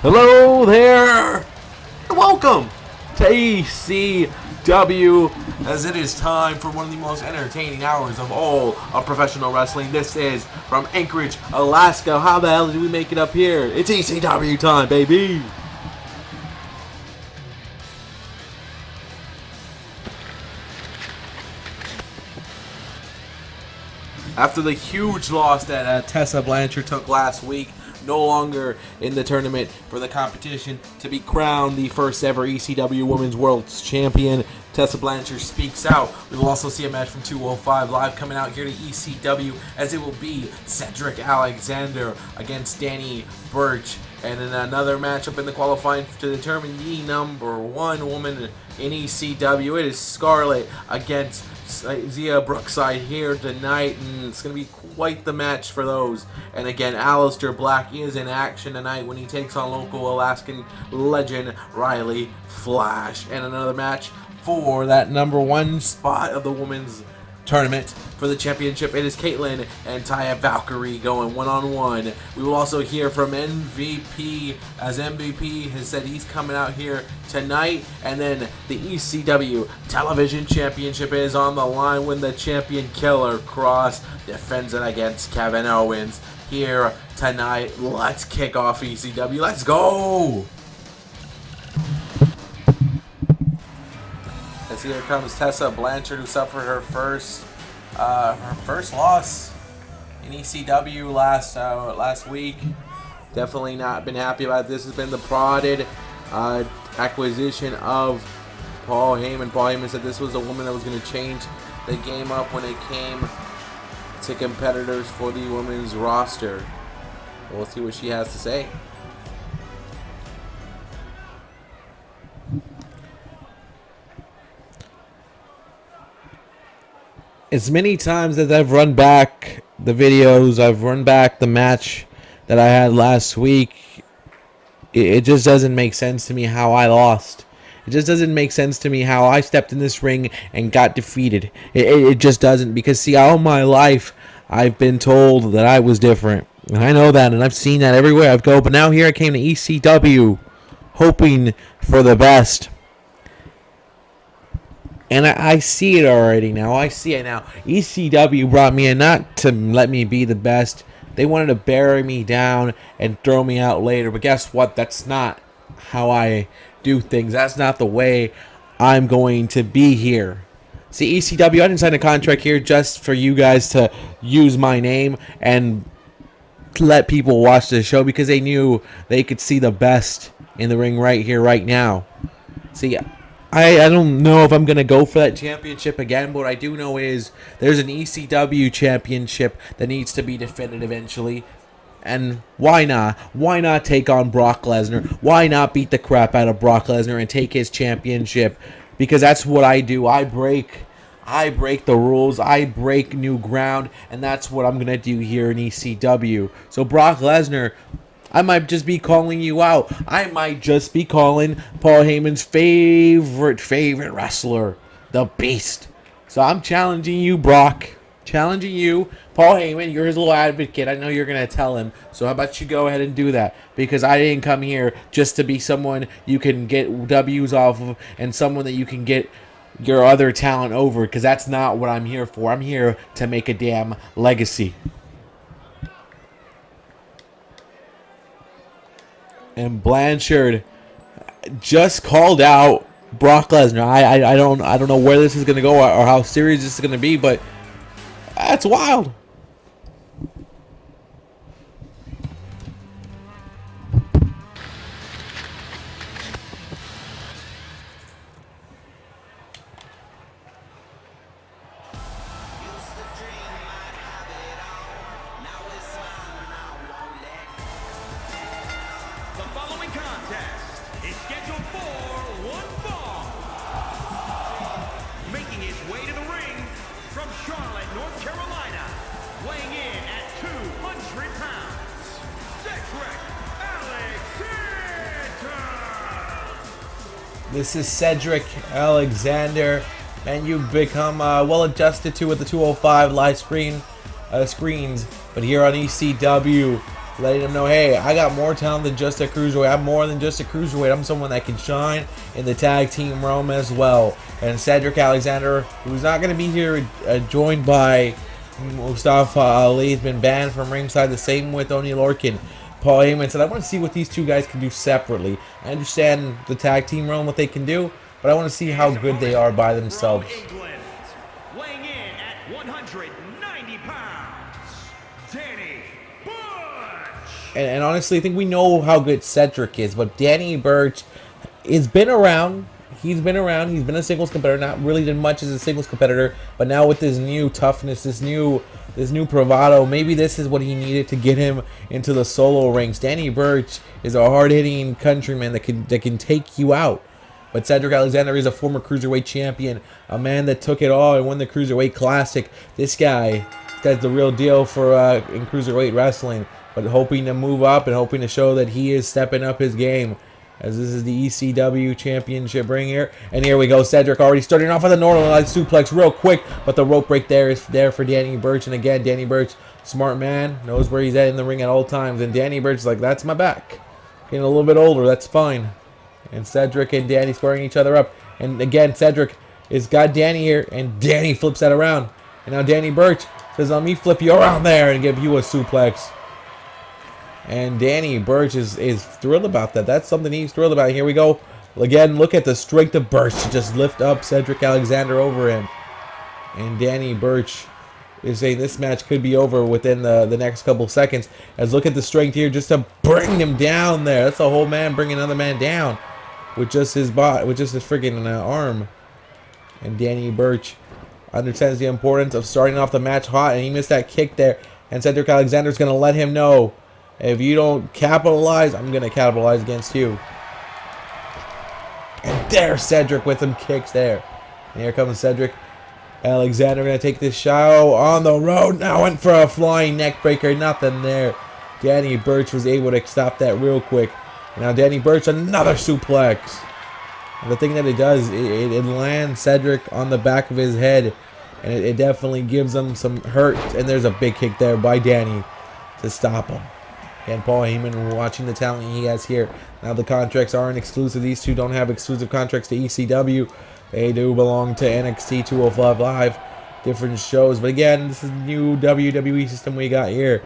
Hello there, and welcome to ECW, as it is time for one of the most entertaining hours of all of professional wrestling. This is from Anchorage, Alaska. How the hell did we make it up here? It's ECW time, baby! After the huge loss that Tessa Blanchard took last week, no longer in the tournament for the competition to be crowned the first ever ECW Women's World Champion, Tessa Blanchard speaks out. We will also see a match from 205 Live coming out here to ECW, as it will be Cedric Alexander against Danny Burch. And in another matchup in the qualifying to determine the number one woman in ECW, it is Scarlett against Zia Brookside here tonight, and it's going to be quite the match for those. And again, Aleister Black is in action tonight when he takes on local Alaskan legend Riley Flash. And another match for that number one spot of the women's tournament for the championship. It is Caitlyn and Taya Valkyrie going one-on-one. We will also hear from MVP, as MVP has said he's coming out here tonight. And then the ECW Television Championship is on the line when the champion Killer Cross defends it against Kevin Owens here tonight. Let's kick off ECW. Let's go! As here comes Tessa Blanchard, who suffered her first loss in ECW last week. Definitely not been happy about this. Has been the prodded acquisition of Paul Heyman. Paul Heyman said this was a woman that was going to change the game up when it came to competitors for the women's roster. We'll see what she has to say. As many times as I've run back the videos, I've run back the match that I had last week, it just doesn't make sense to me how I lost. It just doesn't make sense to me how I stepped in this ring and got defeated. It just doesn't, because see, all my life I've been told that I was different. And I know that, and I've seen that everywhere I go. But now here I came to ECW hoping for the best. And I see it already now. I see it now. ECW brought me in not to let me be the best. They wanted to bury me down and throw me out later. But guess what? That's not how I do things. That's not the way I'm going to be here. See, ECW, I didn't sign a contract here just for you guys to use my name and let people watch the show, because they knew they could see the best in the ring right here, right now. See, I don't know if I'm going to go for that championship again, but what I do know is there's an ECW championship that needs to be defended eventually. And why not? Why not take on Brock Lesnar? Why not beat the crap out of Brock Lesnar and take his championship? Because that's what I do. I break the rules. I break new ground. And that's what I'm going to do here in ECW. So Brock Lesnar, I might just be calling you out. I might just be calling Paul Heyman's favorite wrestler, the Beast. So I'm challenging you, Brock. Challenging you, Paul Heyman. You're his little advocate. I know you're going to tell him. So how about you go ahead and do that? Because I didn't come here just to be someone you can get W's off of and someone that you can get your other talent over. Because that's not what I'm here for. I'm here to make a damn legacy. And Blanchard just called out Brock Lesnar. I don't know where this is going to go or how serious this is going to be, but that's wild. This is Cedric Alexander, and you've become well adjusted to with the 205 live screens. But here on ECW, letting him know, hey, I got more talent than just a cruiserweight. I'm more than just a cruiserweight. I'm someone that can shine in the tag team realm as well. And Cedric Alexander, who's not going to be here, joined by Mustafa Ali, has been banned from ringside. The same with Oni Lorcan. Paul Heyman said, I want to see what these two guys can do separately. I understand the tag team realm, what they can do, but I want to see how good they are by themselves. Weighing in at 190 pounds, Danny Burch. And honestly, I think we know how good Cedric is, but Danny Burch has been around. He's been around. He's been a singles competitor. Not really done much as a singles competitor, but now with this new toughness, this new bravado, maybe this is what he needed to get him into the solo ranks. Danny Burch is a hard-hitting countryman that can take you out. But Cedric Alexander is a former Cruiserweight champion, a man that took it all and won the Cruiserweight Classic. This guy's the real deal for in Cruiserweight wrestling, but hoping to move up and hoping to show that he is stepping up his game. As this is the ECW Championship ring here. And here we go. Cedric already starting off with a Northern Light suplex real quick. But the rope break there is there for Danny Burch. And again, Danny Burch, smart man, knows where he's at in the ring at all times. And Danny Burch is like, that's my back. Getting a little bit older, that's fine. And Cedric and Danny squaring each other up. And again, Cedric has got Danny here. And Danny flips that around. And now Danny Burch says, let me flip you around there and give you a suplex. And Danny Burch is thrilled about that. That's something he's thrilled about. Here we go. Again, look at the strength of Burch to just lift up Cedric Alexander over him. And Danny Burch is saying this match could be over within the next couple seconds. As look at the strength here just to bring him down there. That's a whole man bringing another man down with just his bot, with just his freaking arm. And Danny Burch understands the importance of starting off the match hot. And he missed that kick there. And Cedric Alexander's going to let him know, if you don't capitalize, I'm going to capitalize against you. And there's Cedric with some kicks there. And here comes Cedric Alexander going to take this shot on the road. Now went for a flying neck breaker. Nothing there. Danny Burch was able to stop that real quick. And now Danny Burch, another suplex. And the thing that it does, it lands Cedric on the back of his head. And it definitely gives him some hurt. And there's a big kick there by Danny to stop him. And Paul Heyman watching the talent he has here. Now the contracts aren't exclusive. These two don't have exclusive contracts to ECW. They do belong to NXT 205 Live. Different shows. But again, this is the new WWE system we got here.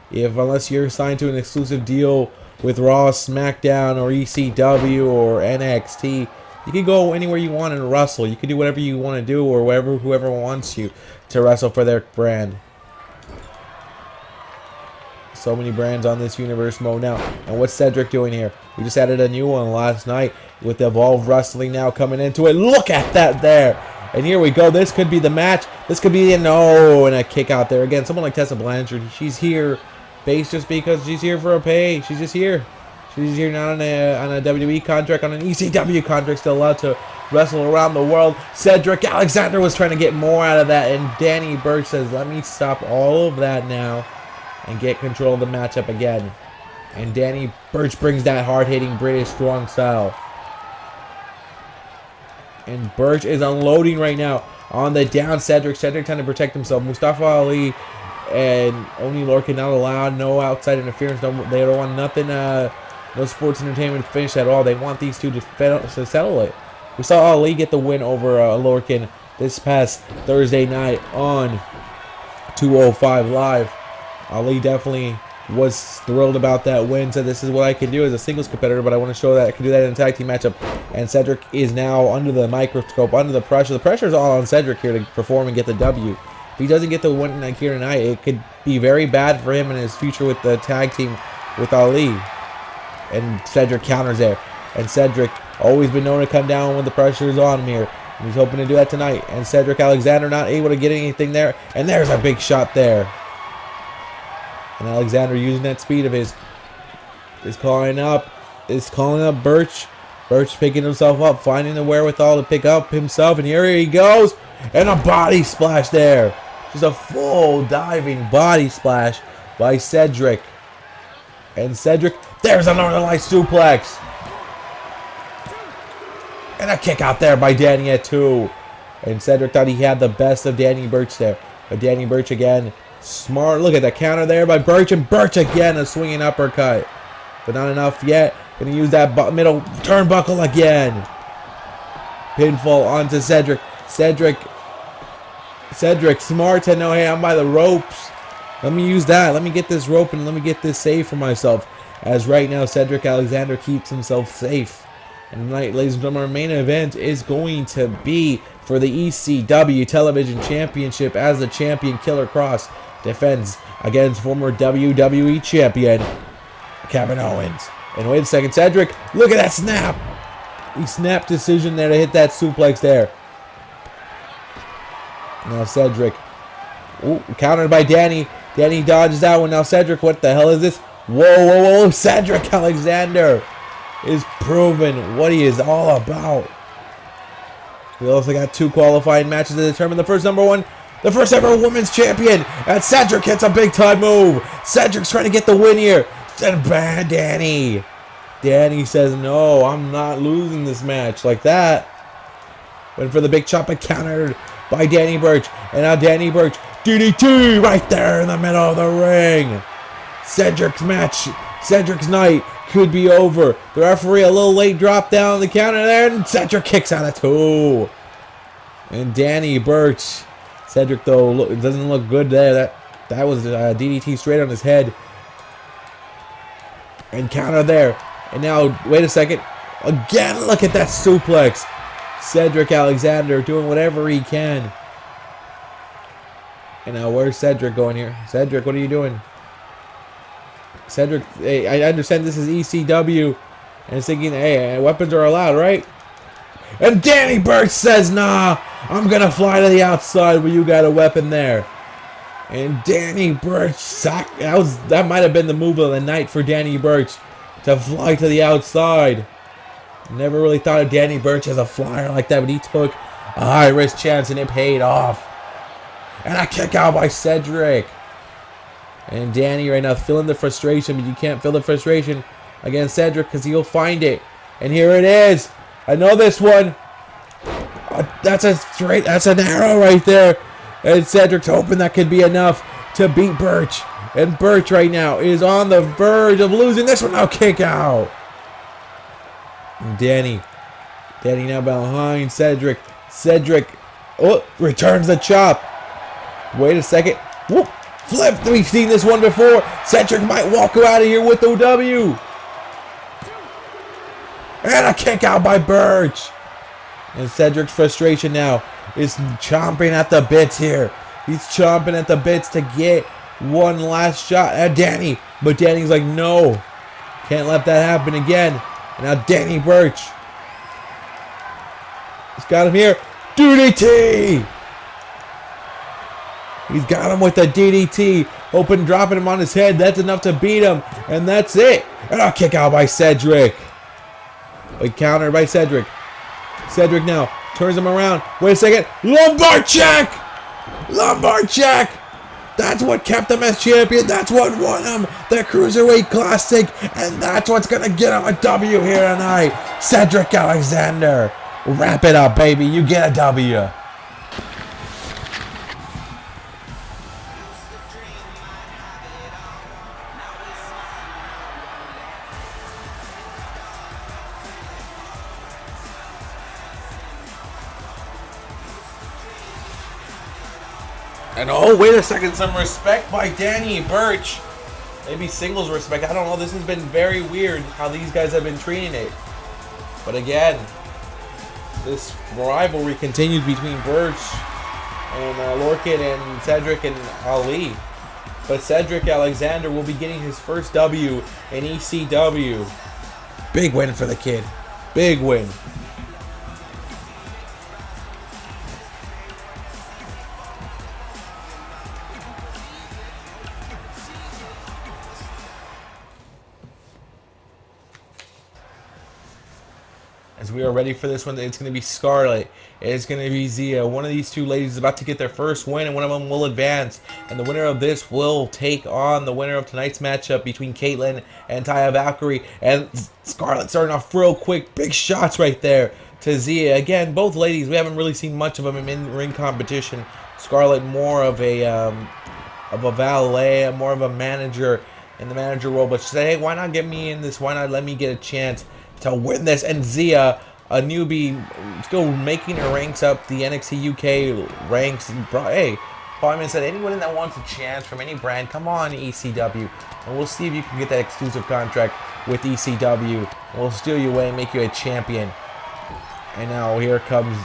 Unless you're signed to an exclusive deal with Raw, SmackDown, or ECW, or NXT, you can go anywhere you want and wrestle. You can do whatever you want to do, or whoever wants you to wrestle for their brand. So many brands on this universe mode now. And what's Cedric doing here? We just added a new one last night with Evolve Wrestling now coming into it. Look at that there. And here we go. This could be the match. This could be the no. And a kick out there. Again, someone like Tessa Blanchard. She's here based just because she's here for a pay. She's just here. She's here not on a WWE contract, on an ECW contract. Still allowed to wrestle around the world. Cedric Alexander was trying to get more out of that. And Danny Burch says, let me stop all of that now and get control of the matchup again. And Danny Burch brings that hard-hitting British strong style. And Burch is unloading right now on the down Cedric. Cedric trying to protect himself. Mustafa Ali and Oni Lorcan not allowed. No outside interference. No, they don't want nothing. No sports entertainment finish at all. They want these two to settle it. We saw Ali get the win over Lorcan this past Thursday night on 205 Live. Ali definitely was thrilled about that win. Said, this is what I can do as a singles competitor, but I want to show that I can do that in a tag team matchup. And Cedric is now under the microscope, under the pressure. The pressure is all on Cedric here to perform and get the W. If he doesn't get the win here tonight, it could be very bad for him in his future with the tag team with Ali. And Cedric counters there. And Cedric, always been known to come down when the pressure is on him here. And he's hoping to do that tonight. And Cedric Alexander not able to get anything there. And there's a big shot there. And Alexander using that speed of his is calling up Burch. Burch picking himself up, finding the wherewithal to pick up himself. And here he goes. And a body splash there. Just a full diving body splash by Cedric. And Cedric, there's a Northern Light suplex. And a kick out there by Danny at 2. And Cedric thought he had the best of Danny Burch there. But Danny Burch again Smart. Look at the counter there by Birch. And Birch again, a swinging uppercut. But not enough yet. Going to use that middle turnbuckle again. Pinfall onto Cedric. Cedric, smart to know, hey, I'm by the ropes. Let me use that. Let me get this rope and let me get this save for myself. As right now, Cedric Alexander keeps himself safe. And tonight, ladies and gentlemen, our main event is going to be for the ECW Television Championship as the champion Killer Cross defends against former WWE champion Kevin Owens. And wait a second, Cedric, look at that snap. He snapped decision there to hit that suplex there. Now Cedric. Ooh, countered by Danny. Danny dodges that one. Now Cedric, what the hell is this? Whoa. Cedric Alexander is proving what he is all about. We also got 2 qualifying matches to determine the first #1. The first ever women's champion. And Cedric hits a big time move. Cedric's trying to get the win here. And bad Danny. Danny says, no, I'm not losing this match like that. Went for the big chop and countered by Danny Burch. And now Danny Burch, DDT right there in the middle of the ring. Cedric's match, Cedric's night could be over. The referee a little late dropped down the counter there, and Cedric kicks out of 2. And Danny Burch, Cedric though, it doesn't look good there. That was a DDT straight on his head. And counter there. And now, wait a second. Again, look at that suplex. Cedric Alexander doing whatever he can. And now, where's Cedric going here? Cedric, what are you doing? Cedric, hey, I understand this is ECW. And it's thinking, hey, weapons are allowed, right? And Danny Burch says, nah, I'm going to fly to the outside where you got a weapon there. And Danny Burch, that might have been the move of the night for Danny Burch, to fly to the outside. Never really thought of Danny Burch as a flyer like that, but he took a high-risk chance and it paid off. And a kick out by Cedric. And Danny right now feeling the frustration, but you can't feel the frustration against Cedric because he'll find it. And here it is. I know this one. That's an arrow right there. And Cedric's hoping that could be enough to beat Burch. And Burch right now is on the verge of losing this one. Now kick out. And Danny now behind Cedric. Cedric returns the chop. Wait a second. Whoop. Flip. We've seen this one before. Cedric might walk out of here with the W. And a kick out by Burch. And Cedric's frustration now is chomping at the bits here. He's chomping at the bits to get one last shot at Danny. But Danny's like, no. Can't let that happen again. And now Danny Burch. He's got him here. DDT! He's got him with the DDT. Open, dropping him on his head. That's enough to beat him. And that's it. And a kick out by Cedric. But countered by Cedric. Cedric now turns him around. Wait a second. Lumbar check! Lumbar check! That's what kept him as champion. That's what won him the Cruiserweight Classic. And that's what's going to get him a W here tonight. Cedric Alexander. Wrap it up, baby. You get a W. And oh, wait a second, some respect by Danny Burch. Maybe singles respect. I don't know. This has been very weird how these guys have been treating it. But again, this rivalry continues between Burch and Lorcan and Cedric and Ali. But Cedric Alexander will be getting his first W in ECW. Big win for the kid. Big win. As we are ready for this one, it's going to be Scarlett. It's going to be Zia. One of these two ladies is about to get their first win, and one of them will advance. And the winner of this will take on the winner of tonight's matchup between Caitlyn and Taya Valkyrie. And Scarlett starting off real quick. Big shots right there to Zia. Again, both ladies, we haven't really seen much of them in ring competition. Scarlett more of a of a valet, more of a manager in the manager role. But she said, hey, why not get me in this? Why not let me get a chance to win this? And Zia, a newbie, still making her ranks up the NXT UK ranks. Hey, Paul Heyman said, anyone that wants a chance from any brand, come on, ECW. And we'll see if you can get that exclusive contract with ECW. We'll steal you away and make you a champion. And now here comes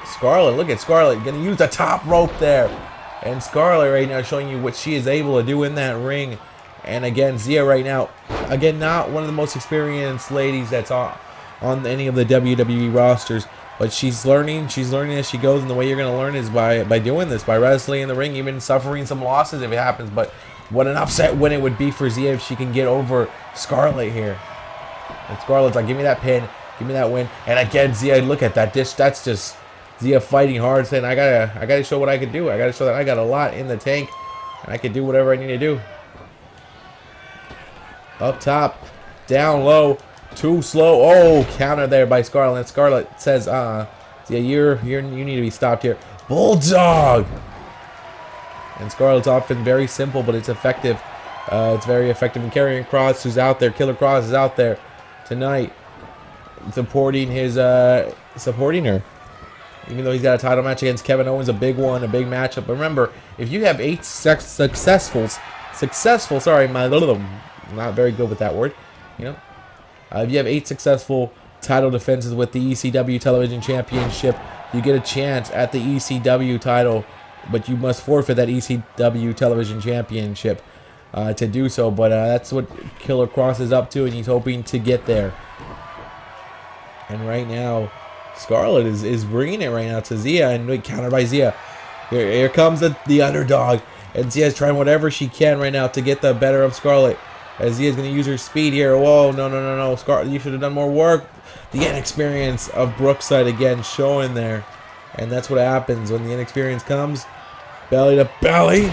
Scarlett. Look at Scarlett. Going to use the top rope there. And Scarlett right now showing you what she is able to do in that ring. And again, Zia right now, again, not one of the most experienced ladies that's on any of the WWE rosters. But she's learning as she goes. And the way you're going to learn is by doing this, by wrestling in the ring, even suffering some losses if it happens. But what an upset win it would be for Zia if she can get over Scarlett here. And Scarlett's like, give me that pin. Give me that win. And again, Zia, look at that dish. That's just Zia fighting hard, saying, I gotta show what I can do. I gotta show that I got a lot in the tank. And I can do whatever I need to do. Up top. Down low. Too slow. Oh, counter there by Scarlett. Scarlett says, Zia, you need to be stopped here. Bulldog! And Scarlett's often very simple, but it's effective. It's very effective. And Karrion Kross, who's out there, Killer Kross is out there tonight, supporting her. Even though he's got a title match against Kevin Owens, a big one, a big matchup. But remember, if you have 8 successful, sorry, not very good with that word, you know. If you have 8 successful title defenses with the ECW Television Championship, you get a chance at the ECW title, but you must forfeit that ECW Television Championship to do so. But that's what Killer Kross is up to, and he's hoping to get there. And right now, Scarlett is bringing it right now to Zia, and countered by Zia. Here comes the underdog, and Zia's trying whatever she can right now to get the better of Scarlett. As Zia's going to use her speed here. Whoa, no. Scarlett, you should have done more work. The inexperience of Brookside again showing there. And that's what happens when the inexperience comes. Belly to belly.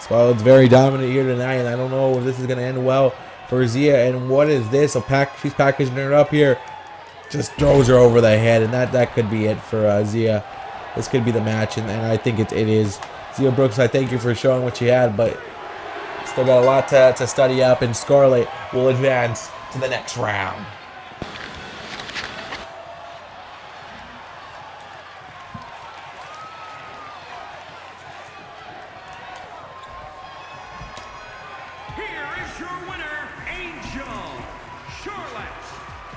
Scarlett's very dominant here tonight, and I don't know if this is going to end well for Zia. And what is this? She's packaging her up here. Just throws her over the head, and that could be it for Zia. This could be the match, and I think it is. Zia Brookside, thank you for showing what you had, but still got a lot to study up, and Scarlett will advance to the next round.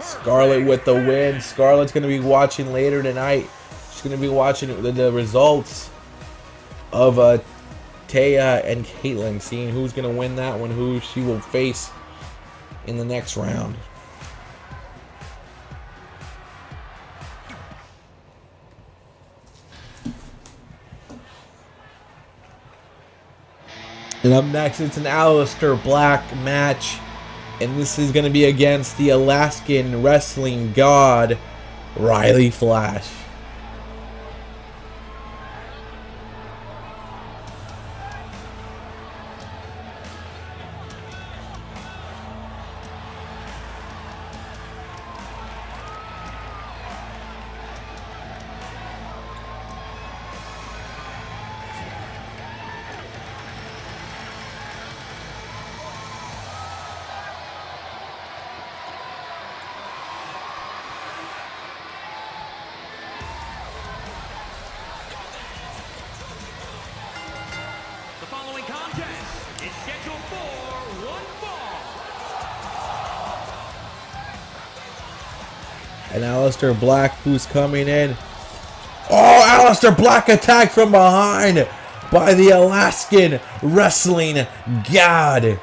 Scarlett with the win. Scarlett's going to be watching later tonight. She's going to be watching the results of Taya and Caitlyn, seeing who's going to win that one, who she will face in the next round. And up next, it's an Aleister Black match. And this is going to be against the Alaskan wrestling god, Riley Flash. And Aleister Black, who's coming in. Oh, Aleister Black attacked from behind by the Alaskan wrestling god,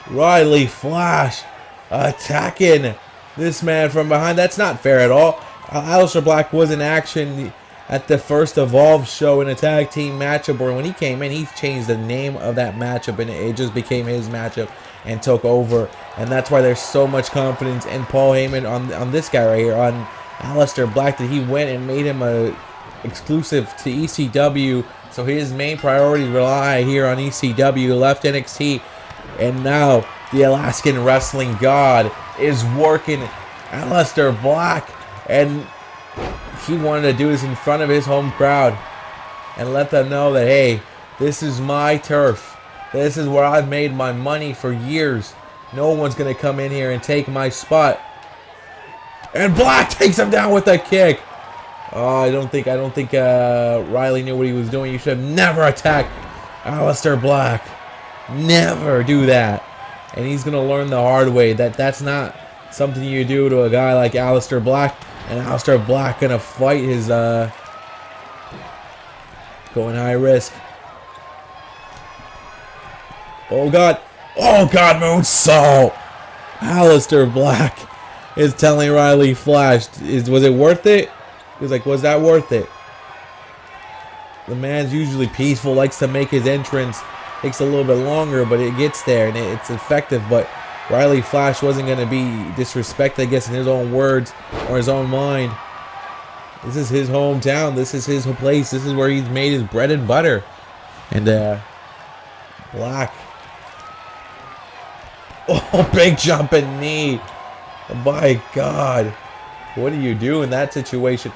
Riley Flash, attacking this man from behind. That's not fair at all. Aleister Black was in action at the first Evolve show in a tag team matchup, where when he came in, he changed the name of that matchup, and it just became his matchup and took over. And that's why there's so much confidence in Paul Heyman on this guy right here, on Aleister Black, that he went and made him a exclusive to ECW. So his main priorities rely here on ECW, left NXT, and now the Alaskan wrestling god is working Aleister Black, and he wanted to do this in front of his home crowd. and let them know that, hey, this is my turf. This is where I've made my money for years. No one's going to come in here and take my spot. And Black takes him down with a kick. Oh, I don't think Riley knew what he was doing. You should have never attacked Aleister Black. Never do that. And he's going to learn the hard way that that's not something you do to a guy like Aleister Black. And Aleister Black going to fight his going high risk. Oh God. Oh God, moonsault. Aleister Black is telling Riley Flash, was it worth it? He's like, was that worth it? The man's usually peaceful, likes to make his entrance. Takes a little bit longer, but it gets there and it's effective. But Riley Flash wasn't going to be disrespected, I guess, in his own words or his own mind. This is his hometown. This is his place. This is where he's made his bread and butter. And Black. Oh, big jumping knee. My God. What do you do in that situation?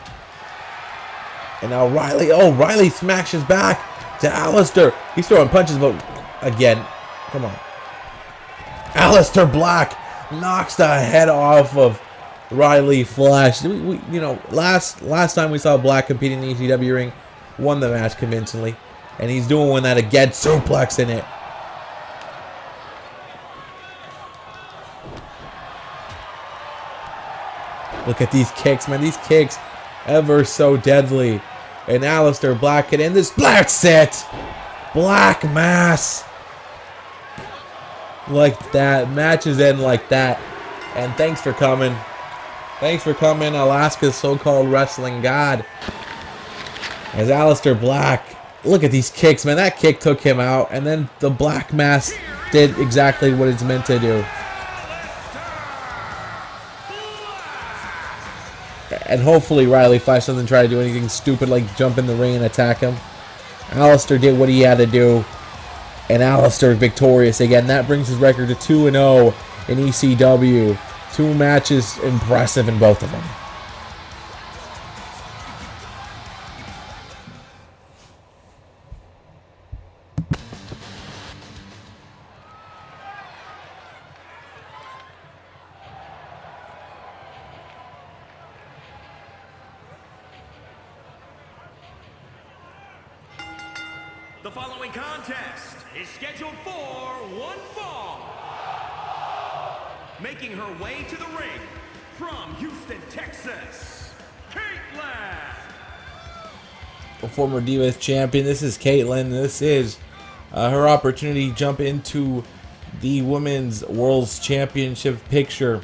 And now Riley. Oh, Riley smashes back to Aleister. He's throwing punches, but again, come on. Aleister Black knocks the head off of Riley Flash. You know, last time we saw Black competing in the ECW ring, won the match convincingly, and he's doing that again, suplexing it. Look at these kicks, man. These kicks ever so deadly. And Aleister Black can end this. That's it. Black mass. Like that. Matches end like that. And thanks for coming. Thanks for coming, Alaska's so-called wrestling god. As Aleister Black. Look at these kicks, man. That kick took him out. And then the Black mass did exactly what it's meant to do. And hopefully Riley Flash doesn't try to do anything stupid like jump in the ring and attack him. Aleister did what he had to do. And Aleister victorious again. That brings his record to 2-0 in ECW. 2 matches, impressive in both of them. The following contest is scheduled for one fall. Making her way to the ring from Houston, Texas, Caitlin. A former Divas champion. This is Caitlin. This is her opportunity to jump into the Women's World's Championship picture.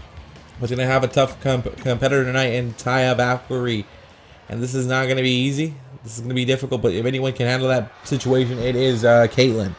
Was going to have a tough competitor tonight in Taya Valkyrie. And this is not going to be easy. This is going to be difficult, but if anyone can handle that situation, it is Caitlin.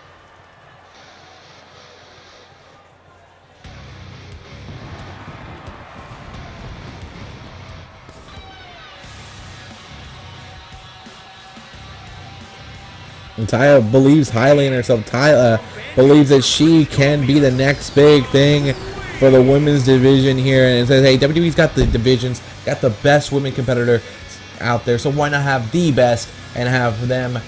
And Taya believes highly in herself. Taya believes that she can be the next big thing for the women's division here. And it says, hey, WWE's got the divisions, got the best women competitor out there, so why not have the best and have them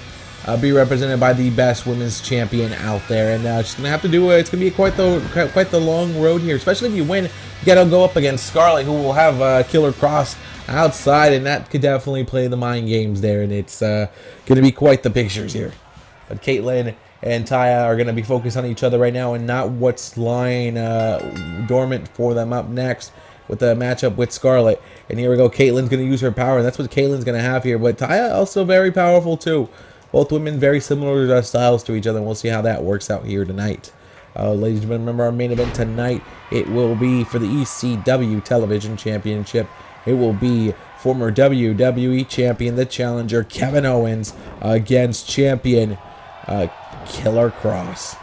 be represented by the best women's champion out there? And she's gonna have to do it. It's gonna be quite the long road here, especially if you win. You gotta go up against Scarlett, who will have Killer Cross outside, and that could definitely play the mind games there. And it's gonna be quite the pictures here. But Caitlin and Taya are gonna be focused on each other right now, and not what's lying dormant for them up next with the matchup with Scarlett. And here we go. Caitlin's going to use her power. And that's what Caitlin's going to have here. But Taya also very powerful too. Both women very similar styles to each other. And we'll see how that works out here tonight. Ladies and gentlemen, remember our main event tonight. It will be for the ECW Television Championship. It will be former WWE Champion, the Challenger, Kevin Owens, against Champion Killer Cross.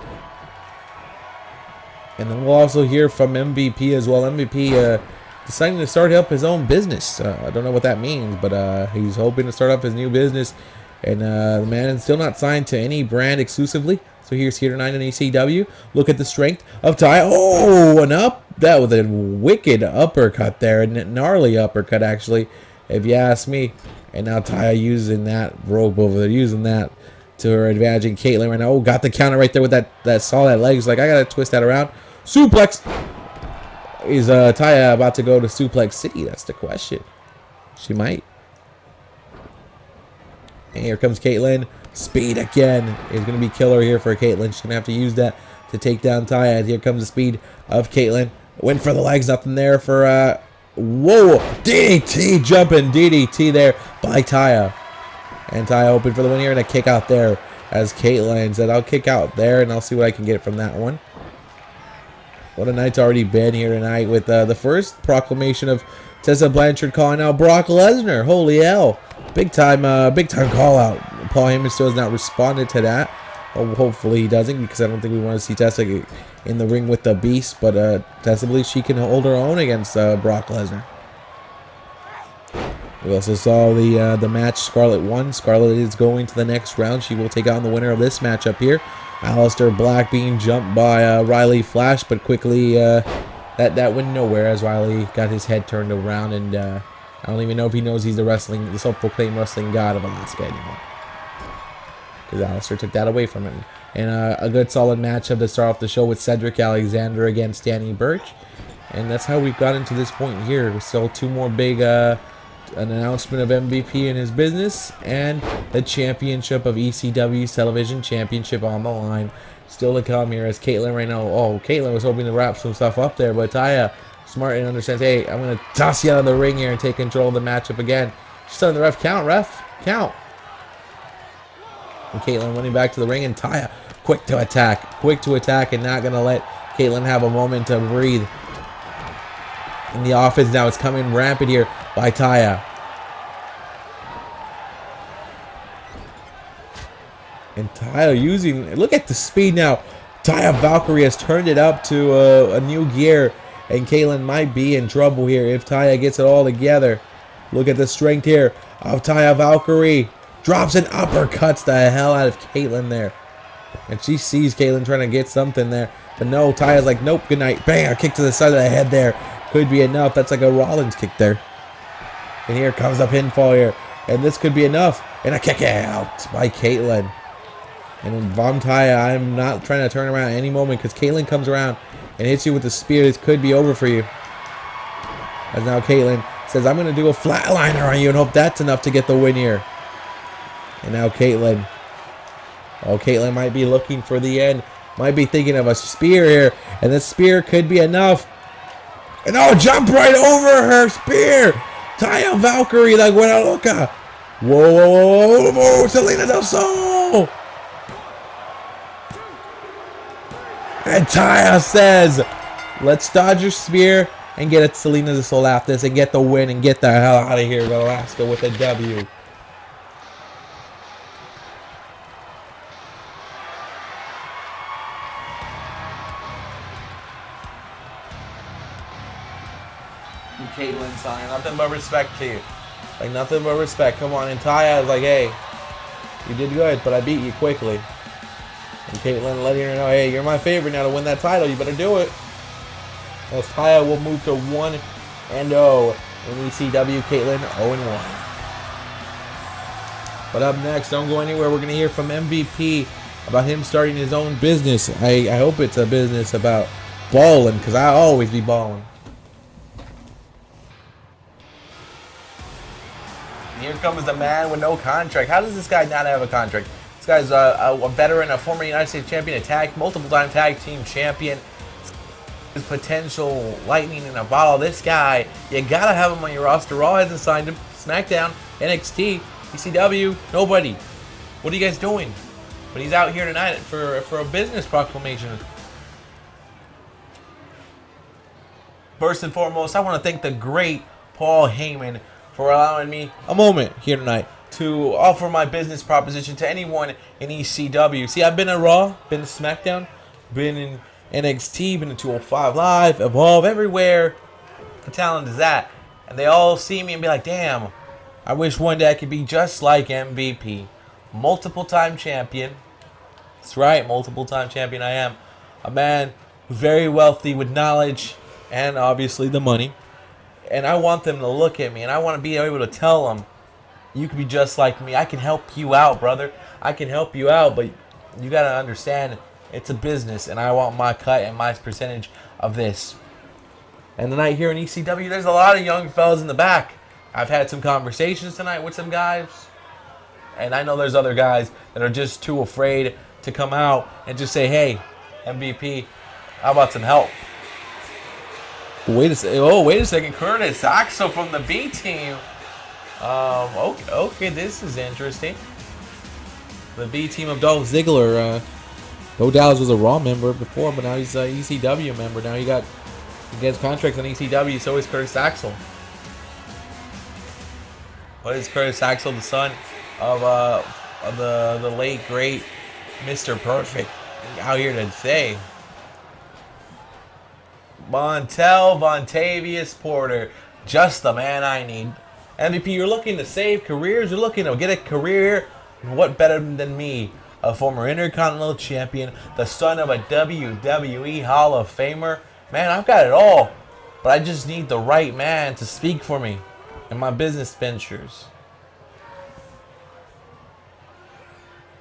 And then we'll also hear from MVP as well. MVP deciding to start up his own business. I don't know what that means, but he's hoping to start up his new business. And the man is still not signed to any brand exclusively. So here's here tonight in ECW. Look at the strength of Ty. Oh, an up. That was a wicked uppercut there. A gnarly uppercut, actually, if you ask me. And now Taya using that rope over there, using that to her advantage. And Caitlyn right now, oh, got the counter right there with that solid legs. Like, I got to twist that around. Suplex. Is Taya about to go to Suplex City? That's the question. She might. And here comes Caitlyn. Speed again is going to be killer here for Caitlyn. She's going to have to use that to take down Taya. Here comes the speed of Caitlyn. Went for the legs. Nothing there for... whoa! DDT jumping. DDT there by Taya. And Taya open for the win here. And a kick out there as Caitlyn said, I'll kick out there and I'll see what I can get from that one. What a night's already been here tonight with the first proclamation of Tessa Blanchard calling out Brock Lesnar. Holy hell. Big time call out. Paul Heyman still has not responded to that. Oh, hopefully he doesn't, because I don't think we want to see Tessa in the ring with the Beast. But Tessa believes she can hold her own against Brock Lesnar. We also saw the match Scarlett won. Scarlett is going to the next round. She will take on the winner of this matchup here. Aleister Black being jumped by Riley Flash, but quickly that went nowhere as Riley got his head turned around, and I don't even know if he knows he's the self-proclaimed wrestling god of Alaska anymore, because Aleister took that away from him. And a good solid matchup to start off the show with Cedric Alexander against Danny Burch, and that's how we've got into this point here. So two more big an announcement of MVP in his business, and the championship of ECW's television championship on the line. Still to come here as Caitlyn right now. Oh, Caitlyn was hoping to wrap some stuff up there, but Taya, smart and understands, hey, I'm going to toss you out of the ring here and take control of the matchup again. She's telling the ref, count, ref, count. And Caitlyn running back to the ring, and Taya, quick to attack, and not going to let Caitlyn have a moment to breathe. And the offense now is coming rampant here by Taya. And Taya using, look at the speed now. Taya Valkyrie has turned it up to a new gear, and Caitlyn might be in trouble here if Taya gets it all together. Look at the strength here of Taya Valkyrie. Drops and uppercuts the hell out of Caitlyn there. And she sees Caitlyn trying to get something there. But no, Taya's like, nope, good night. Bang, a kick to the side of the head there. Could be enough. That's like a Rollins kick there. And here comes the pinfall here. And this could be enough. And a kick out by Caitlyn. And Vom Taya, I'm not trying to turn around at any moment, because Caitlyn comes around and hits you with the spear. This could be over for you. As now Caitlyn says, I'm going to do a flatliner on you and hope that's enough to get the win here. And now Caitlyn. Oh, Caitlyn might be looking for the end. Might be thinking of a spear here. And this spear could be enough. And oh, jump right over her spear. Taya Valkyrie, like buena loca. Whoa, whoa, whoa, whoa, whoa, Selena Del Sol. And Taya says, let's dodge your spear and get it Selena Del Sol after this and get the win and get the hell out of here to Alaska with a W. Caitlyn sign, nothing but respect to you. Like, nothing but respect. Come on. And Taya is like, hey, you did good, but I beat you quickly. And Caitlyn letting her know, hey, you're my favorite now to win that title. You better do it. As Taya will move to 1-0 in ECW. Caitlyn 0-1. But up next, don't go anywhere. We're going to hear from MVP about him starting his own business. I hope it's a business about balling, because I always be balling. Here comes the man with no contract. How does this guy not have a contract? This guy's a veteran, a former United States champion, multiple-time tag team champion. His potential lightning in a bottle. This guy, you gotta have him on your roster. Raw hasn't signed him. SmackDown, NXT, ECW, nobody. What are you guys doing? But he's out here tonight for a business proclamation. First and foremost, I want to thank the great Paul Heyman for allowing me a moment here tonight to offer my business proposition to anyone in ECW. See, I've been in Raw, been in SmackDown, been in NXT, been in 205 Live, Evolve, everywhere the talent is at. And they all see me and be like, damn, I wish one day I could be just like MVP. Multiple-time champion. That's right, multiple-time champion I am. A man very wealthy with knowledge and obviously the money. And I want them to look at me, and I want to be able to tell them You could be just like me. I can help you out, brother. I can help you out, but you got to understand it's a business, and I want my cut and my percentage of this. And tonight here in ECW, there's a lot of young fellas in the back. I've had some conversations tonight with some guys, and I know there's other guys that are just too afraid to come out and just say, hey, MVP, how about some help? Wait a second. Curtis Axel from the B team. Okay, this is interesting. The B team of Dolph Ziggler. No Dallas was a Raw member before, but now he's an ECW member. Now he gets contracts on ECW, so is Curtis Axel. What is Curtis Axel, the son of the late great Mr. Perfect, out here to say? Vontavious Porter, just the man I need. MVP, you're looking to save careers. You're looking to get a career. What better than me, a former Intercontinental Champion, the son of a WWE Hall of Famer? Man, I've got it all, but I just need the right man to speak for me in my business ventures.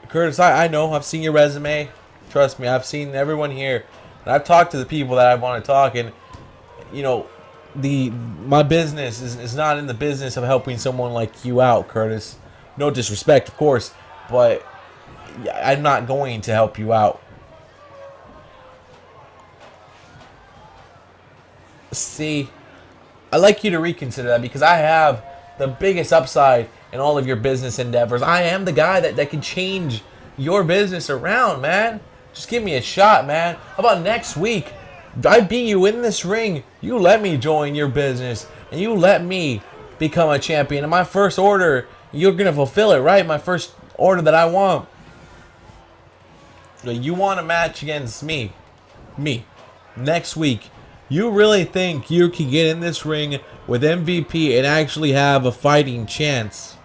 Curtis, I know. I've seen your resume. Trust me, I've seen everyone here. And I've talked to the people that I want to talk, and you know, my business is not in the business of helping someone like you out, Curtis. No disrespect, of course, but I'm not going to help you out. See, I'd like you to reconsider that, because I have the biggest upside in all of your business endeavors. I am the guy that can change your business around, man. Just give me a shot, man. How about next week? I beat you in this ring. You let me join your business, and you let me become a champion. And my first order, you're going to fulfill it, right? My first order that I want. You want a match against me. Next week. You really think you can get in this ring with MVP and actually have a fighting chance?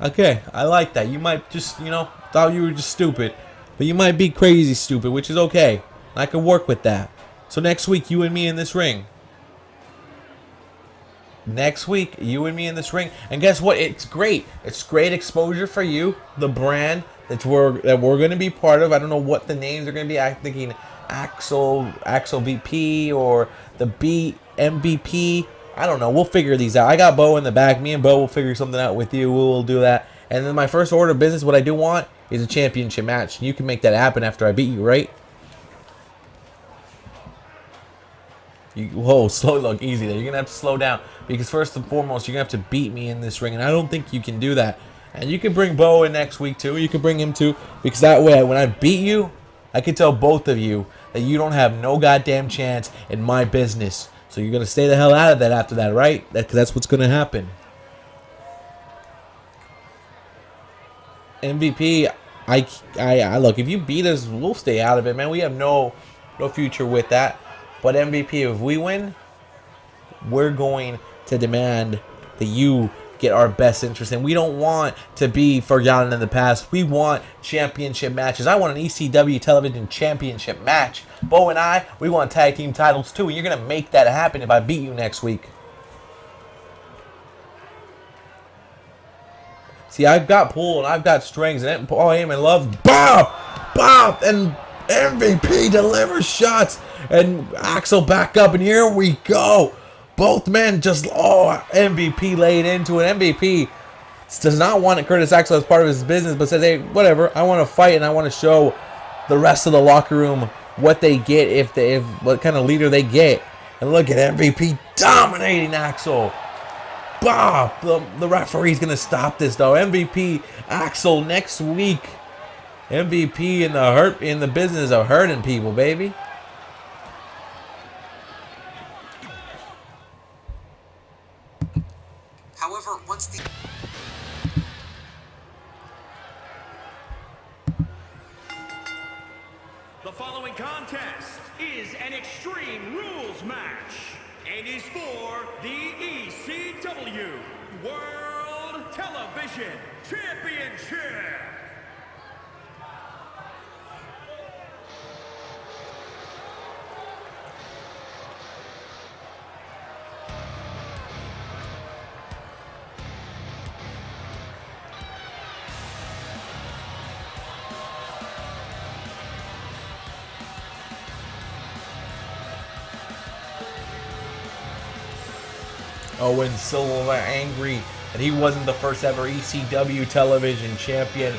Okay, I like that. You might just, thought you were just stupid. But you might be crazy stupid, which is okay. I can work with that. So next week, you and me in this ring. Next week, you and me in this ring. And guess what? It's great. It's great exposure for you. The brand that we're going to be part of. I don't know what the names are going to be. I'm thinking Axel VP or the B MVP. I don't know. We'll figure these out. I got Bo in the back. Me and Bo will figure something out with you. We'll do that. And then my first order of business, what I do want is a championship match. You can make that happen after I beat you, right? Slow, look, easy there. You're going to have to slow down. Because first and foremost, you're going to have to beat me in this ring. And I don't think you can do that. And you can bring Bo in next week, too. You can bring him, too. Because that way, when I beat you, I can tell both of you that you don't have no goddamn chance in my business. So you're going to stay the hell out of that after that, right? Because that's what's going to happen. MVP, I look, if you beat us, we'll stay out of it, man. We have no future with that. But MVP, if we win, we're going to demand that you get our best interest. And we don't want to be forgotten in the past. We want championship matches. I want an ECW television championship match. Bo and we want tag team titles too. And you're going to make that happen if I beat you next week. See, I've got pull and I've got strings, and Paul Heyman loves Bob, and MVP delivers shots, and Axel back up, and here we go. Both men just, MVP laid into it. MVP does not want Curtis Axel as part of his business, but says, hey, whatever, I want to fight, and I want to show the rest of the locker room what they get, if what kind of leader they get. And look at MVP dominating Axel. The referee's going to stop this, though. MVP Axel next week. MVP in the business of hurting people, baby. However, once The following contest is an Extreme Rules match and is for the ECW World Television Championship. Owens still angry that he wasn't the first ever ECW television champion.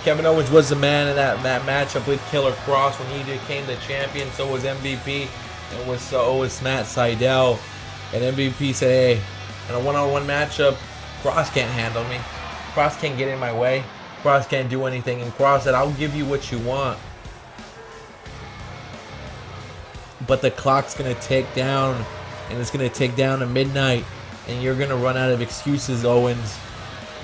Kevin Owens was the man in that matchup with Killer Cross when he became the champion. So was MVP, and so was Matt Sydal. And MVP said, "Hey, in a one-on-one matchup, Cross can't handle me. Cross can't get in my way. Cross can't do anything." And Cross said, "I'll give you what you want, but the clock's gonna tick down, and it's gonna tick down to midnight, and you're gonna run out of excuses, Owens.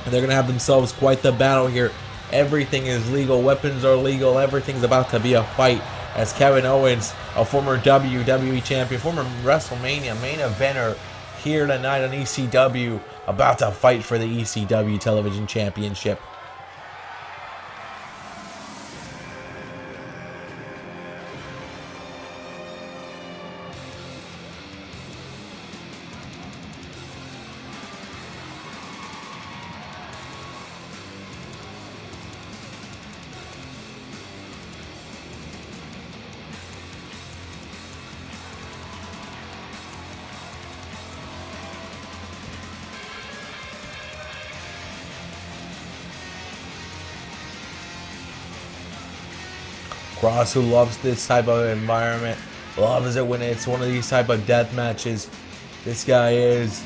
And they're gonna have themselves quite the battle here. Everything is legal. Weapons are legal. Everything's about to be a fight." As Kevin Owens, a former WWE champion, former WrestleMania main eventer, here tonight on ECW, about to fight for the ECW Television Championship. Cross, who loves this type of environment, loves it when it's one of these type of death matches. This guy is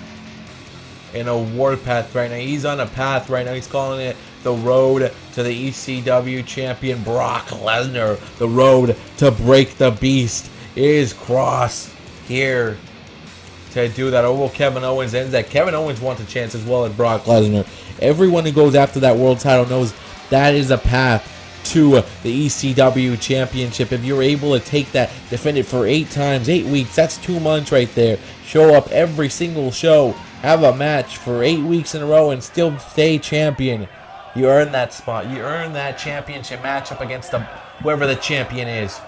in a warpath right now. He's on a path right now. He's calling it the road to the ECW champion Brock Lesnar. The road to break the beast is Cross here to do that. Oh, well, Kevin Owens ends that. Kevin Owens wants a chance as well as Brock Lesnar. Everyone who goes after that world title knows that is a path to the ECW championship. If you're able to take that, defend it for 8 times, 8 weeks, that's 2 months right there. Show up every single show, have a match for 8 weeks in a row, and still stay champion. You earn that spot. You earn that championship matchup against whoever the champion is.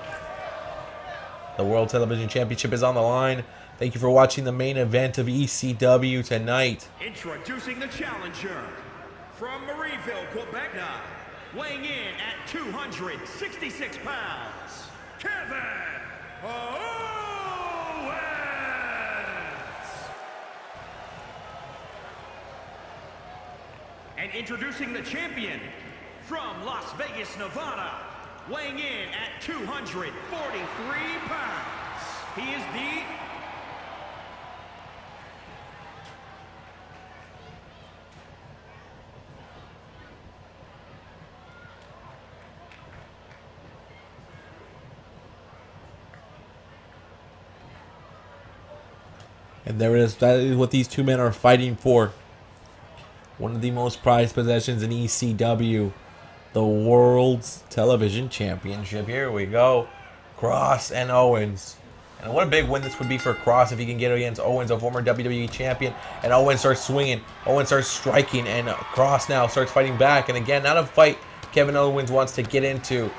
The World Television Championship is on the line. Thank you for watching the main event of ECW tonight. Introducing the challenger from Marieville, Quebec, weighing in at 266 pounds, Kevin Owens. And introducing the champion from Las Vegas, Nevada, weighing in at 243 pounds. He is the And there it is. That is what these two men are fighting for. One of the most prized possessions in ECW. The World's Television Championship. Here we go. Cross and Owens. And what a big win this would be for Cross if he can get against Owens, a former WWE champion. And Owens starts swinging. Owens starts striking. And Cross now starts fighting back. And again, not a fight Kevin Owens wants to get into.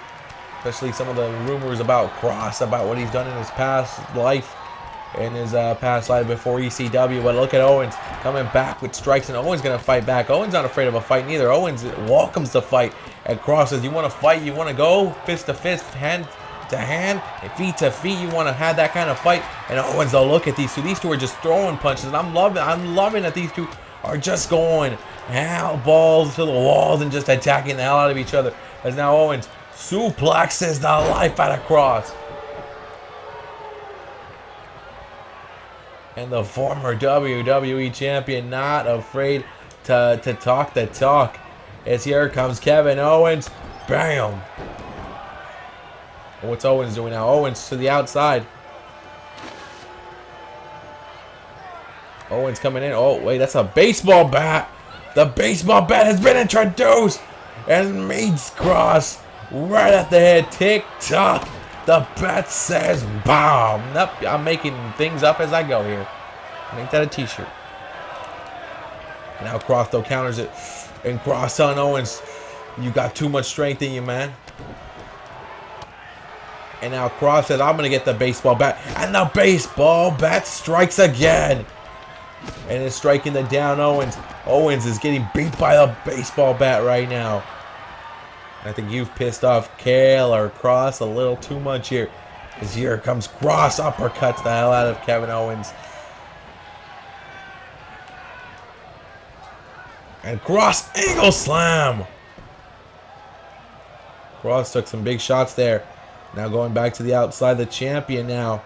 Especially some of the rumors about Cross, about what he's done in his past life. In his past life before ECW. But look at Owens coming back with strikes, and Owens going to fight back. Owens not afraid of a fight neither. Owens welcomes the fight. And Cross says, you want to fight? You want to go fist to fist, hand to hand, and feet to feet? You want to have that kind of fight? And Owens, though, look at these two. These two are just throwing punches. And I'm loving that these two are just going balls to the walls and just attacking the hell out of each other. As now Owens suplexes the life out of Cross. And the former WWE champion not afraid to talk the talk. As here comes Kevin Owens. Bam! And what's Owens doing now? Owens to the outside. Owens coming in. Oh, wait, that's a baseball bat. The baseball bat has been introduced. And meets Cross right at the head. Tick-tock. The bat says bomb. Nope, I'm making things up as I go here. Make that a t-shirt. Now Cross though counters it. And Cross telling Owens, you got too much strength in you, man. And now Cross says, I'm going to get the baseball bat. And the baseball bat strikes again. And it's striking the down Owens. Owens is getting beat by the baseball bat right now. I think you've pissed off Kale or Cross a little too much here. As here comes Cross, uppercuts the hell out of Kevin Owens. And Cross angle slam. Cross took some big shots there. Now going back to the outside, the champion now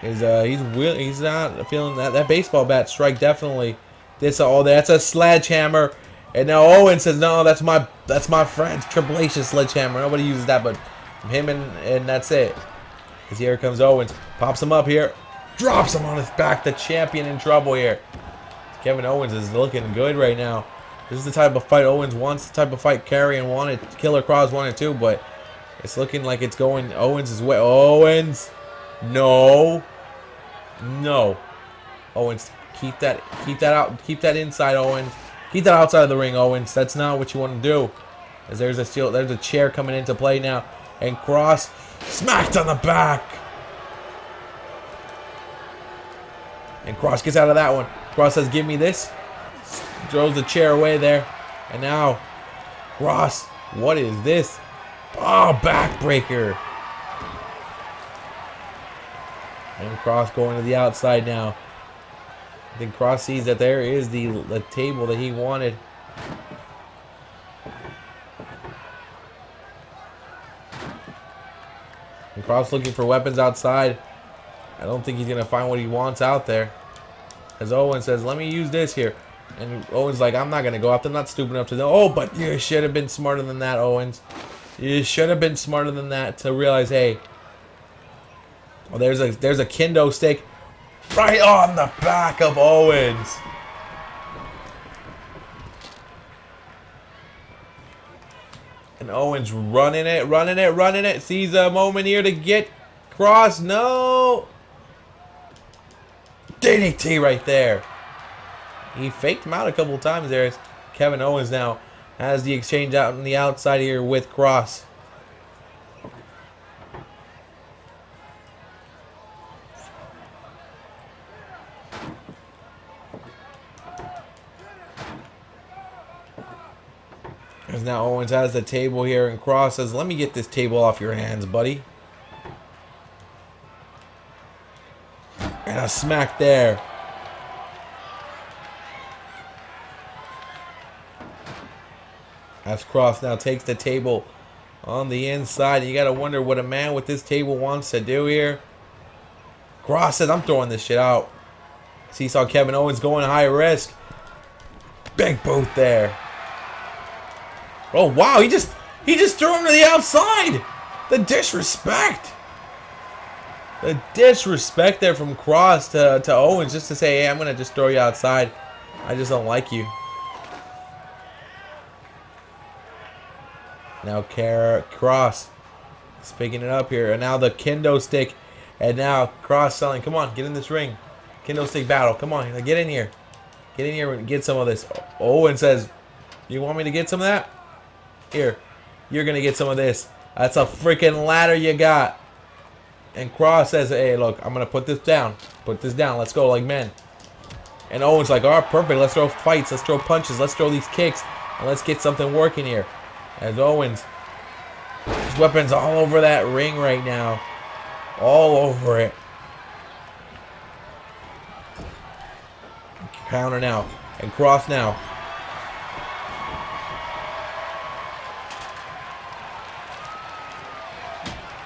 is he's not feeling that baseball bat strike definitely. That's a sledgehammer, and now Owen says no, that's my friend Triple H's sledgehammer. Nobody uses that but him, and that's it. As here comes Owens, pops him up here, drops him on his back. The champion in trouble here. Kevin Owens is looking good right now. This is the type of fight Owens wants, the type of fight Karrion wanted, Killer Kross wanted too, but it's looking like it's going Owens' way. Owens, no. Owens, keep that out, inside, Owens. Keep that outside of the ring, Owens. That's not what you want to do. As there's a chair coming into play now, and Kross smacked on the back. And Kross gets out of that one. Kross says, "Give me this." Throws the chair away there. And now, Kross, what is this? Oh, backbreaker. And Kross going to the outside now. I think Kross sees that there is the table that he wanted. And Kross looking for weapons outside. I don't think he's going to find what he wants out there. As Owen says, let me use this here. And Owen's like, I'm not going to go up. I'm not stupid enough to know. Oh, but you should have been smarter than that, Owens. You should have been smarter than that to realize, hey, well, there's a kendo stick right on the back of Owens. And Owens running it. Sees a moment here to get Kross. No. DDT right there. He faked him out a couple of times there. As Kevin Owens now has the exchange out on the outside here with Kross. As now Owens has the table here, and Kross says, let me get this table off your hands, buddy. And a smack there. As Kross now takes the table on the inside. You got to wonder what a man with this table wants to do here. Kross says, I'm throwing this shit out. See, saw Kevin Owens going high risk. Big boot there. Oh, wow. He just threw him to the outside. The disrespect. The disrespect there from Kross to Owens just to say, hey, I'm going to just throw you outside. I just don't like you. Now Kross is picking it up here. And now the kendo stick. And now Kross selling. Come on, get in this ring. Kendo stick battle. Come on, get in here. Get in here and get some of this. Owen says, you want me to get some of that? Here, you're going to get some of this. That's a freaking ladder you got. And Kross says, hey, look, I'm going to put this down. Put this down. Let's go like men. And Owen's like, all right, perfect. Let's throw fights. Let's throw punches. Let's throw these kicks. And let's get something working here. As Owens, his weapons all over that ring right now. All over it. Counter now. And Kross now.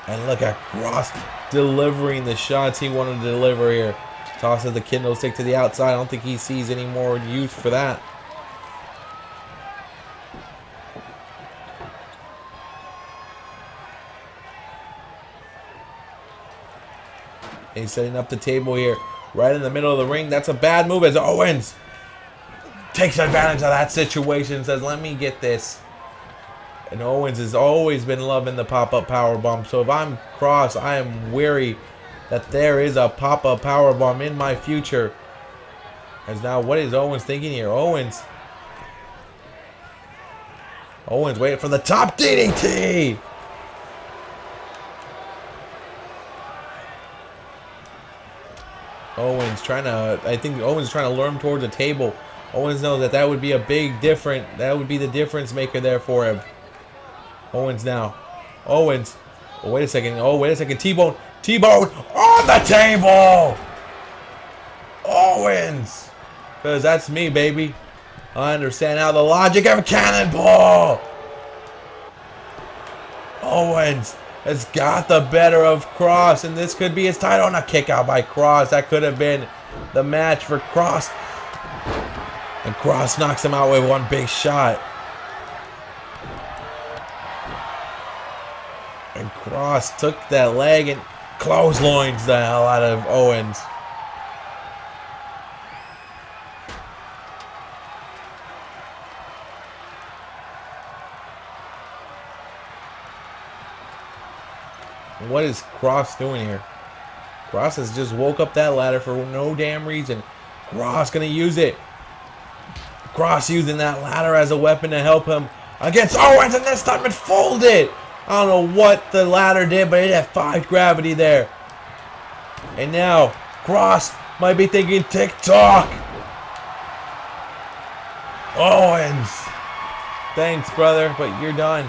And look at Kross delivering the shots he wanted to deliver here. Tosses the kendo stick to the outside. I don't think he sees any more use for that. And he's setting up the table here, right in the middle of the ring. That's a bad move as Owens takes advantage of that situation and says, let me get this. And Owens has always been loving the pop-up powerbomb. So if I'm Kross, I am wary that there is a pop-up powerbomb in my future. As now, what is Owens thinking here? Owens waiting for the top DDT. I think Owens is trying to lure him towards the table. Owens knows that would be a big difference. That would be the difference maker there for him. Owens now. Owens. Oh, wait a second. Oh, wait a second. T-Bone. T-Bone on the table. Owens. Because that's me, baby. I understand now the logic of a cannonball. Owens has got the better of Cross, and this could be his title. And a kick out by Cross. That could have been the match for Cross. And Cross knocks him out with one big shot. And Cross took that leg and clotheslines the hell out of Owens. What is Cross doing here? Cross has just woke up that ladder for no damn reason. Cross gonna use it. Cross using that ladder as a weapon to help him against Owens, and this time it folded. I don't know what the ladder did, but it had 5 gravity there. And now Cross might be thinking TikTok. Owens, thanks, brother, but you're done.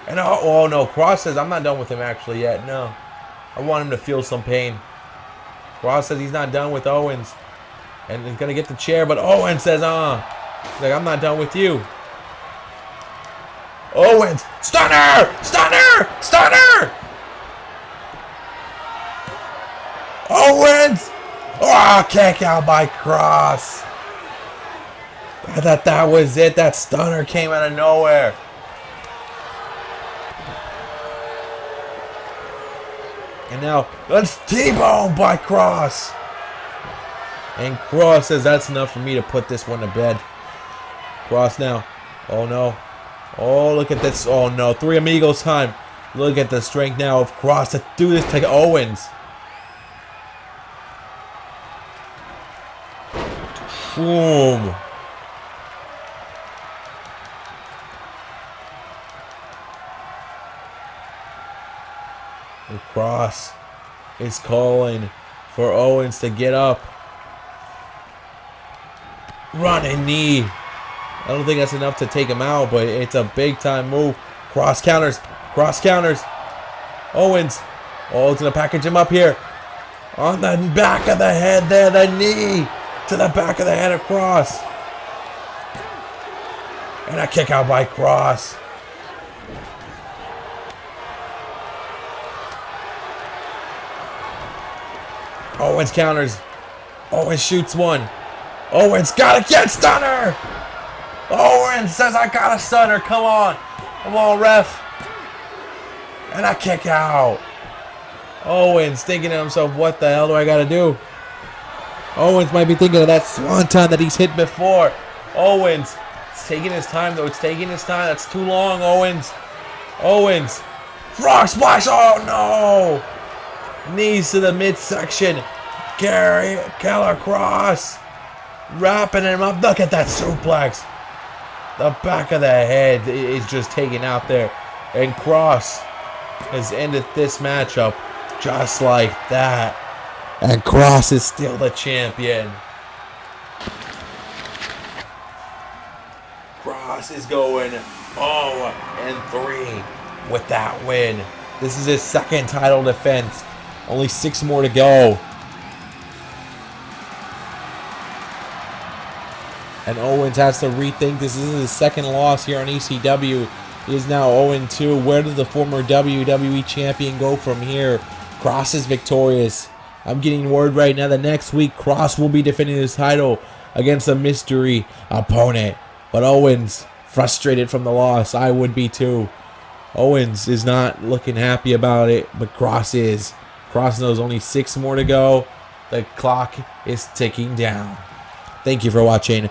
And oh no, Cross says I'm not done with him actually yet. No, I want him to feel some pain. Cross says he's not done with Owens, and he's gonna get the chair, but Owens says, he's like, I'm not done with you. Owens, stunner, stunner, stunner. Owens, kick out by Cross. I thought that was it. That stunner came out of nowhere. And now, let's T-bone by Cross. And Cross says, that's enough for me to put this one to bed. Cross now. Oh, no. Oh, look at this. Oh, no. 3 Amigos time. Look at the strength now of Cross to do this to Owens. Boom. And Cross is calling for Owens to get up. Running knee. I don't think that's enough to take him out, but it's a big time move. Cross counters. Cross counters. Owens. Oh, it's going to package him up here. On the back of the head there. The knee to the back of the head of Cross. And a kick out by Cross. Owens counters. Owens shoots one. Owens got a get stunner. Owens says, I got a stunner. Come on. Come on, ref. And a kick out. Owens thinking to himself, what the hell do I got to do? Owens might be thinking of that swanton that he's hit before. Owens. It's taking his time, though. It's taking his time. That's too long, Owens. Owens. Frog splash. Oh, no. Knees to the midsection. Keller Cross. Wrapping him up. Look at that suplex. The back of the head is just taken out there. And Cross has ended this matchup just like that. And Cross is still the champion. Cross is going 0-3 with that win. This is his 2nd title defense. Only 6 more to go. And Owens has to rethink. This is his 2nd loss here on ECW. He is now 0-2. Where does the former WWE champion go from here? Cross is victorious. I'm getting word right now that next week Cross will be defending his title against a mystery opponent. But Owens, frustrated from the loss. I would be too. Owens is not looking happy about it, but Cross is. Cross knows only 6 more to go. The clock is ticking down. Thank you for watching.